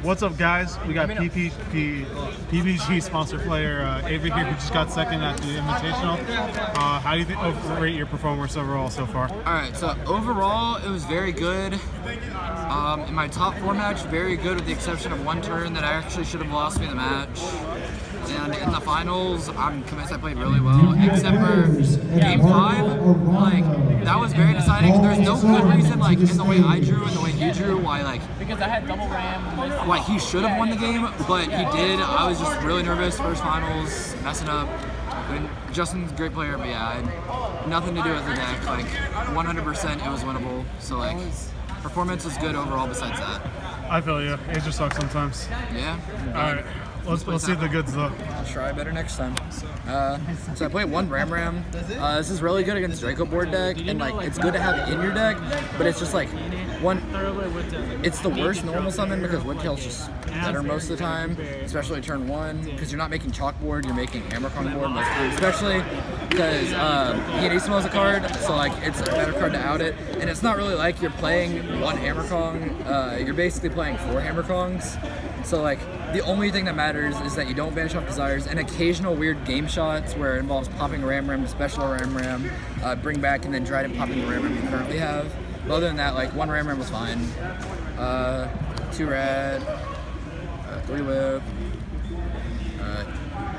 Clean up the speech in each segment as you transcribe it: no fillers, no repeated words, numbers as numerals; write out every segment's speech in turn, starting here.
What's up, guys? We got PPG sponsor player Avery here, who just got second at the Invitational. How do you rate your performance overall so far? All right, so overall it was very good. In my top 4 match, very good with the exception of one turn that I actually should have lost me the match. And in the finals, I'm convinced I played really well, except for game 5. Like, that was very deciding. There's no good reason, like, in the way I drew and the way you drew, why, like, because I had double ram. Why he should have won the game, but he did. I was just really nervous. First finals, messing up. I mean, Justin's a great player, but yeah, nothing to do with the deck. Like, 100% it was winnable. So, like, performance was good overall besides that. I feel you. It just sucks sometimes. Yeah. All right. Let's see the goods though. I'll try better next time. So I played one Ram. This is really good against Draco board deck, and like it's good to have it in your deck, but it's just like it's the worst normal summon because Woodtail's just better most of the time, especially turn 1, because you're not making chalkboard, you're making Hammerkong board most of the time, especially because Pianissimo is a card, so like it's a better card to out it, and it's not really like you're playing one Hammerkong, you're basically playing 4 Hammerkongs. So like, the only thing that matters is that you don't banish off desires, and occasional weird game shots where it involves popping a Ram to special a Ram, bring back, and then Dryden popping the Ram you currently have. But other than that, like, 1 Ram was fine. 2 Rad, 3 Whip,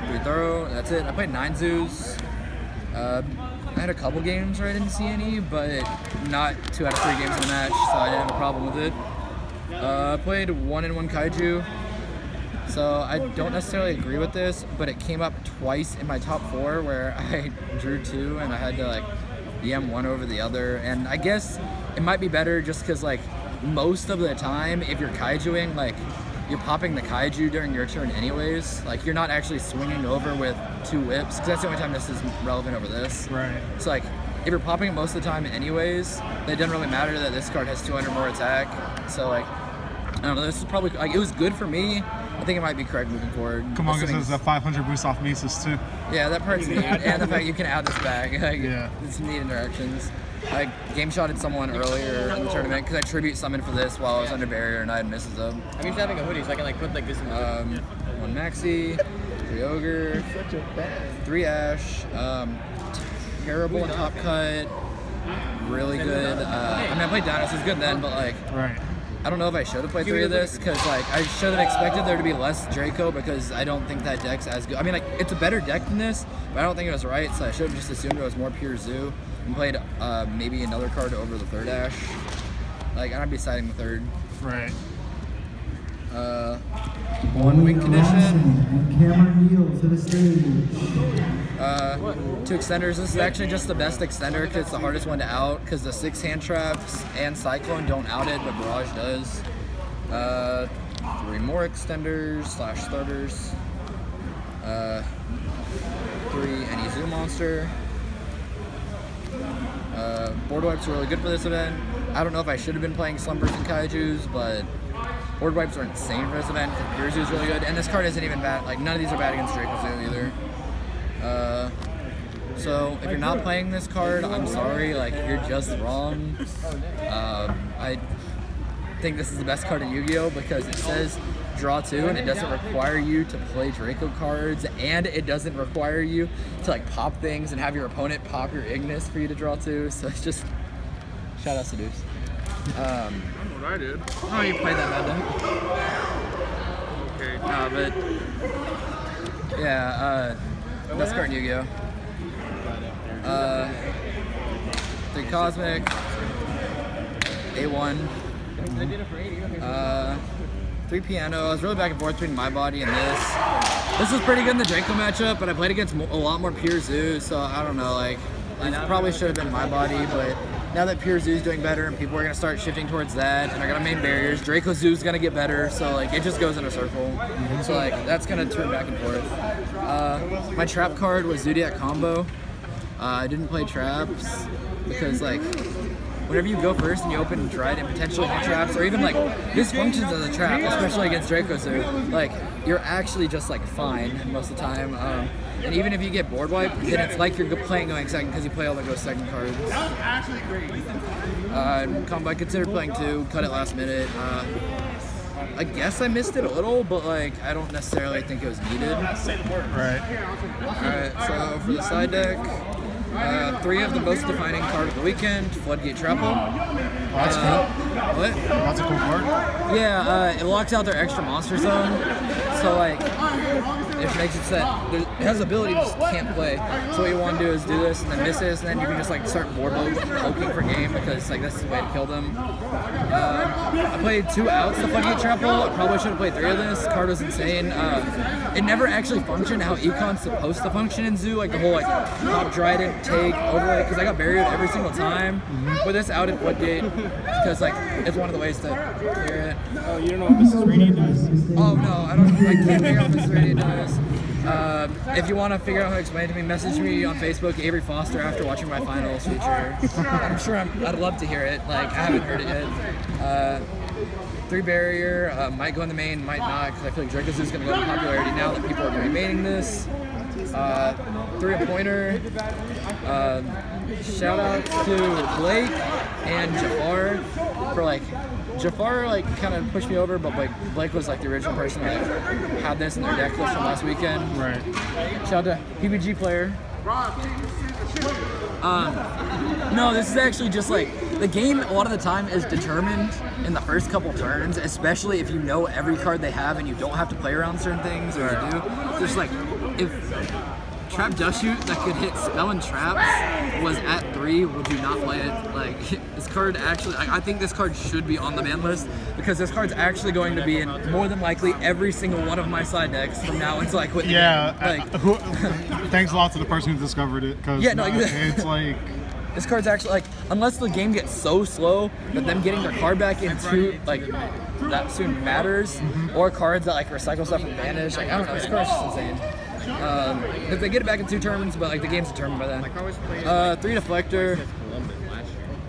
3 Thorough, that's it. I played 9 Zoos. I had a couple games where I didn't see any, but not 2 out of 3 games in the match, so I didn't have a problem with it. I played 1-in-1 Kaiju, so I don't necessarily agree with this, but it came up twice in my top 4 where I drew 2 and I had to like EM one over the other, and I guess it might be better just because like most of the time if you're Kaijuing, like you're popping the Kaiju during your turn anyways, like you're not actually swinging over with 2 whips, because that's the only time this is relevant over this. Right. So like, if you're popping it most of the time anyways, then it doesn't really matter that this card has 200 more attack. So like, I don't know, this is probably, like, it was good for me. I think it might be correct moving forward. Come on, because there's a 500 boost off Mises too. Yeah, that part's neat, and the fact you can add this back. Like, yeah. It's neat interactions. I game shotted someone earlier in the tournament because I tribute summoned for this while I was under barrier and I had misses up. I'm used to having a hoodie, so I can like put like this in the 1 Maxi, 3 Ogre, 3 Ash, terrible in top cut, really good. I mean, I played Dynasty, it was good then, but like, right. I don't know if I should have played 3 of this, because like I should have expected there to be less Draco, because I don't think that deck's as good. I mean, like, it's a better deck than this, but I don't think it was right, so I should have just assumed it was more pure Zoo and played maybe another card over the 3rd Ash. Like, I'd be siding the 3rd. Right. 1 win condition. And Cameron Neal to the stage. 2 extenders. This is actually just the best extender because it's the hardest one to out, because the 6 hand traps and Cyclone don't out it, but Barrage does. 3 more extenders / starters. 3 any Zoo monster. Board wipes are really good for this event. I don't know if I should have been playing Slumbers and Kaijus, but board wipes are insane for this event. Pure Zoo is really good, and this card isn't even bad. Like, none of these are bad against Draco Zoo either. So if you're not playing this card, I'm sorry, like, you're just wrong. I think this is the best card in Yu-Gi-Oh! Because it says draw 2 and it doesn't require you to play Draco cards, and it doesn't require you to like pop things and have your opponent pop your Ignis for you to draw 2, so it's just, shout out to Deuce. I don't know what I did. Oh, you played that bad Okay. but yeah, best card in Yu-Gi-Oh! 3 Cosmic, A1, 3 Piano. I was really back and forth between my body and this. This was pretty good in the Draco matchup, but I played against a lot more pure Zoo, so I don't know, like, it probably should have been my body, but now that pure Zoo's doing better and people are going to start shifting towards that, and I got main barriers, Draco Zoo's going to get better, so like, it just goes in a circle. So like, that's going to turn back and forth. My trap card was Zodiac Combo. I didn't play traps because like, whenever you go first and you open Dread and potentially hit traps, or even like, this functions as a trap, especially against Draco Zoo, like, you're actually just like fine most of the time. And even if you get board wipe, then it's like you're playing going second because you play all the go second cards. Combo I considered playing 2, cut it last minute. I guess I missed it a little, but like I don't necessarily think it was needed. Right. Alright, so for the side deck, 3 of the most defining card of the weekend, Floodgate Trapple. That's cool. What? That's a cool card. Yeah, it locks out their extra monster zone, so like, it makes it set. It has the ability to just can't play. So what you want to do is do this and then miss this, and then you can just like start board poking for game because like that's the way to kill them. I played 2 outs to Floodgate Trapple. I probably should have played 3 of this. Card was insane. It never actually functioned how Econ's supposed to function in Zoo, like the whole like pop trident take overlay, because I got buried every single time with this out at Floodgate because like it's one of the ways to clear it. Oh, you don't know what Mrs. Rainey does? Oh no, I can't figure out what Mrs. Rainey does. If you want to figure out how to explain it to me, message me on Facebook, Avery Foster, after watching my finals feature. I'm sure I'd love to hear it. Like, I haven't heard it yet. 3 barrier, might go in the main, might not, because I feel like Draco's is going to go in popularity now that people are going to be maining this. 3 a pointer. Shout out to Blake and Jafar for like. Jafar like kind of pushed me over, but like Blake was like the original person that had this in their deck list from last weekend. Right. Shout out to PBG player. No, this is actually just like the game. A lot of the time is determined in the first couple turns, especially if you know every card they have and you don't have to play around certain things, or you do. Just like if Trap Just Shoot that could hit Spell and Traps was at 3, would you not play it? Like, this card actually, I think this card should be on the ban list because this card's actually going to be in more than likely every single one of my side decks from now until I quit the game. Like, thanks a lot to the person who discovered it, because it's like... This card's actually, like, unless the game gets so slow that them getting their card back into, like, that soon matters, or cards that, like, recycle stuff and vanish, like, I don't know, this card's just insane. If they get it back in 2 turns, but like the game's determined by then. 3 Deflector.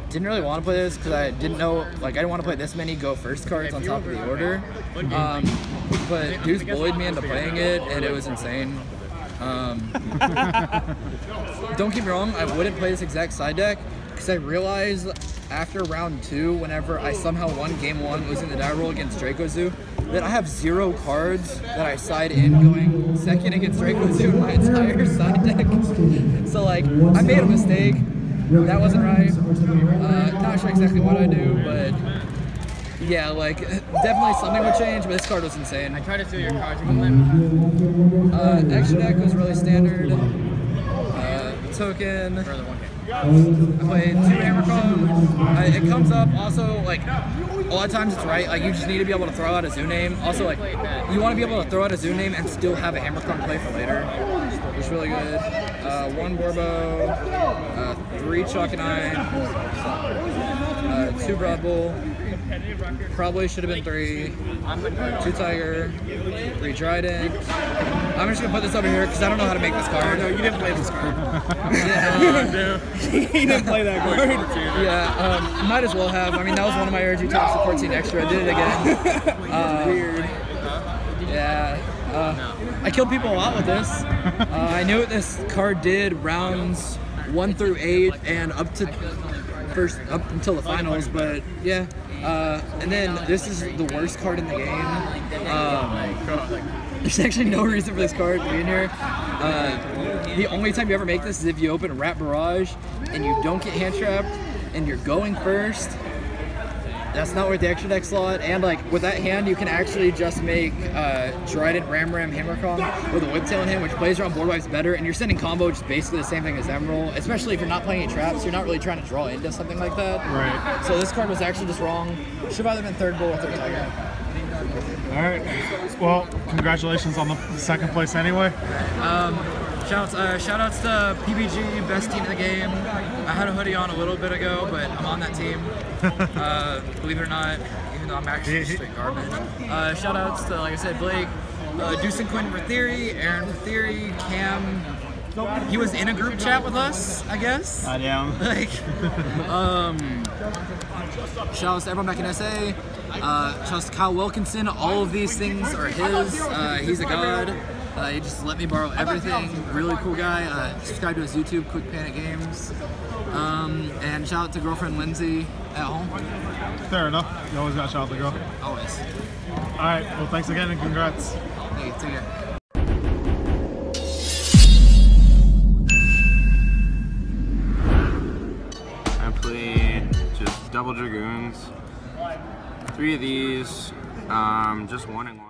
Didn't really want to play this because I didn't know, like I didn't want to play this many go first cards on top of the order. But dudes bullied me into playing it, and it was insane. Don't get me wrong, I wouldn't play this exact side deck because I realized after round 2, whenever I somehow won game 1, was in the die roll against Draco-Zoo, that I have 0 cards that I side in going second against Draco-Zoo in my entire side deck. So like, I made a mistake. That wasn't right. Not sure exactly what I do, but yeah, like definitely something would change. But this card was insane. I tried to steal your cards, you wouldn't let me. Extra deck was really standard. Token. I played 2 Hammer Call. It comes up also like a lot of times it's right. Like you just need to be able to throw out a zoo name. Also like you want to be able to throw out a zoo name and still have a Hammer Call play for later. It's really good. 1 Borbo, 3 Chalk and Eye, 2 Broad Bull. Probably should have been 3. 2 Tiger, 3 Trident. I'm just gonna put this over here because I don't know how to make this card. No, you didn't play this card. Yeah. He didn't play that card. Yeah, might as well have. I mean, that was one of my ARG tops of 14 extra. I did it again. Weird. Yeah. I killed people a lot with this. I knew what this card did rounds 1 through 8 and up until the finals, but yeah. And then this is the worst card in the game. There's actually no reason for this card to be in here. The only time you ever make this is if you open Rat Barrage and you don't get hand trapped and you're going first. That's not worth the extra deck slot, and like with that hand you can actually just make Trident, Ram, Hammercon with a Whiptail in him, which plays around board wipes better, and you're sending combo, which is basically the same thing as Emerald, especially if you're not playing any traps, you're not really trying to draw into something like that. Right. So this card was actually just wrong. Should have either been 3rd bull or 3rd tiger. Alright. Well, congratulations on the 2nd place anyway. Shout outs to PBG, best team in the game. I had a hoodie on a little bit ago, but I'm on that team. Believe it or not, even though I'm actually straight garbage. Shout outs to, like I said, Blake, Deuce and Quinn for Theory, Aaron for Theory, Cam. He was in a group chat with us, I guess. I am. Like, shout outs to everyone back in SA. Shout outs to Kyle Wilkinson. All of these things are his. He's a god. He just let me borrow everything. Really cool guy. Subscribe to his YouTube, Quick Panic Games. And And shout out to girlfriend Lindsay at home. Fair enough. You always got to shout out the girl. Always. All right. Well, thanks again and congrats. Hey, take care. I played just double dragoons, 3 of these, just 1 and 1.